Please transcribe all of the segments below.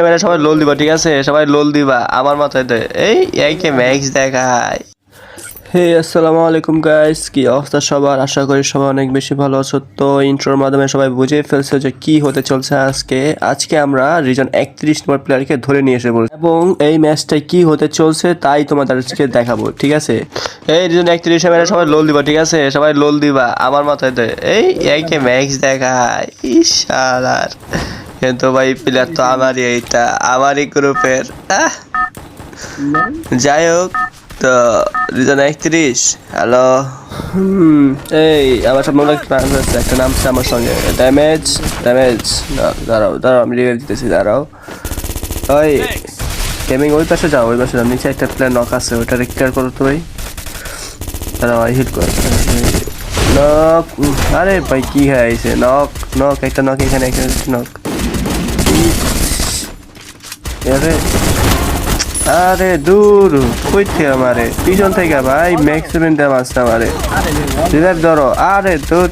মেরে সবাই লোল দিবা, ঠিক আছে? সবাই লোল দিবা আমার মাথায় এই এইকে ম্যাক্স দেখায়। হে আসসালামু আলাইকুম গাইস, কি অবস্থা সবার? আশা করি সবাই অনেক বেশি ভালো আছো। তো ইন্ট্রোর মাধ্যমে সবাই বুঝে ফেলছে যে কি হতে চলছে আজকে আমরা রিজন 31 নম্বর প্লেয়ারকে ধরে নিয়ে এসে বলছি এবং এই ম্যাচটায় কি হতে চলছে তাই তোমাদেরকে দেখাবো, ঠিক আছে? এই রিজন 31 মেরে সবাই লোল দিবা, ঠিক আছে? সবাই লোল দিবা আমার মাথায় এই এইকে ম্যাক্স দেখায়। ইশালার কিন্তু ভাই প্লেয়ার তো আমারই, এইটা আমারই গ্রুপের। যাই হোক, তো রিজন 31 হ্যালো। এই আমার সামনে একটা নাম আছে আমার সঙ্গে, ড্যামেজ। দাঁড়াও আমি রিভাইভ দিতেছি, দাঁড়াও। ওই গেমিং ওই পাশে যাও, নিচে একটা প্লেয়ার নক আছে, ওইটা রিক্লিয়ার করো তো ভাই। দাঁড়াও হিট করো নক। আরে ভাই কি হয়েছে? নক একটা নক, এখানে একটা নক। আরে দূর কইতে আমারে পিছন থেকে ভাই ম্যাক্সিমাম ড্যামেজ আমারে। রিভাইভ ধরো। আরে দূর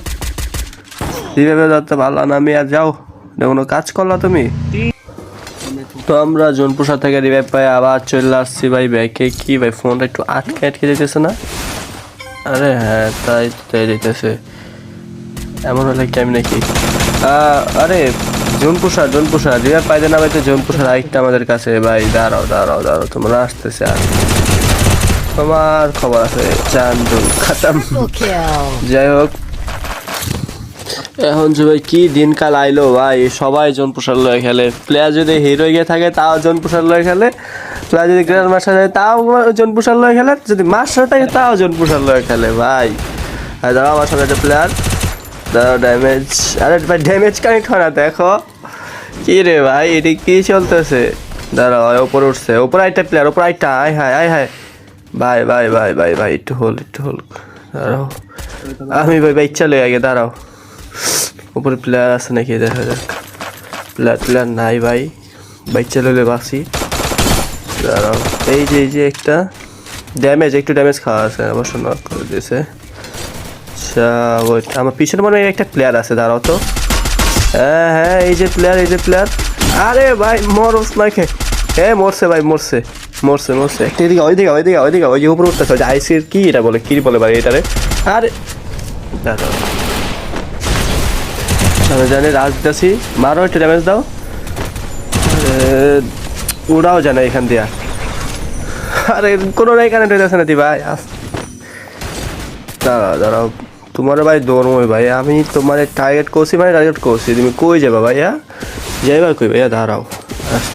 রিভাইভ ধরতে ভালো না, আমি আর যাও কোনো কাজ করলা তুমি? তো আমরা জোনপুর থেকে রিভাইভ পাই আবার চলে আসছি ভাই ব্যাকে। কি ভাই ফোনটা একটু আটকে যেতেছে না? আরে হ্যাঁ তাই যেতেছে, এমন হলে কেমন নাকি? আরে জোনপুষা রিভাইভ পাইতে না পাইতে জোনপুষার আরেকটা আমাদের কাছে ভাই। দাঁড়াও তোমরা আসতেছে আর তোমার খবর আছে চান্দু খাতাম। যাই হোক, এখন যে ভাই কি দিনকাল আইলো ভাই, সবাই জোনপুষার লয়ে খেলে। প্লেয়ার যদি হিরো গিয়ে থাকে তাও জোনপুষার লয়ে খেলে, প্লেয়ার যদি গ্র্যান্ড মাস্টার যায় তাও জোনপুষার লয়ে খেলে, যদি মাস্টার থাকে তাও জোনপুষার লয়ে খেলে ভাই। আর দাঁড়াও আমার সামনে একটা প্লেয়ার, দাঁড়াও ড্যামেজ। আরে ভাই ড্যামেজ কানেক্ট হয় না, দেখো কি রে ভাই এটি কি চলতেছে? দাঁড়াও ওপরে উঠছে, ওপরে একটা প্লেয়ার, ওপরে একটা। আয় হায় ভাই একটু হোল দাঁড়াও আমি ভাই বাচ্চা লই আগে, দাঁড়াও উপরে প্লেয়ার আছে নাকি দেখা যাক। প্লেয়ার নাই ভাই, বাচ্চা লইলে বাসি। দাঁড়াও এই যে একটা একটু ড্যামেজ খাওয়া আছে, অবশ্য নক করে দিয়েছে। আচ্ছা ওইটা আমার পিছনে মনে হয় একটা প্লেয়ার আছে, দাঁড়াও তো। হ্যাঁ এই যে প্লেয়ার। আরে ভাই মরস না খে, মরছে ভাই, মরছে। এদিকে ওইদিকে ওই যে উপরে উঠতেছে, ওই যে আইসির কি এটা বলে, কি বলে ভাই এটারে? আরে দাঁড়াও আমি জানি রাজ দিতেছি, মারো একটু ড্যামেজ দাও। উড়াও জানে এখান দিয়া। আরে কোনো নাই কানেক্ট হইতেছে না ভাই। দাঁড়াও তোমার ভাই দৌড়ময় ভাই, আমি তোমার টার্গেট করছি, তুমি কই যাবা ভাইয়া? যাইবা কই ভাইয়া? দাঁড়াও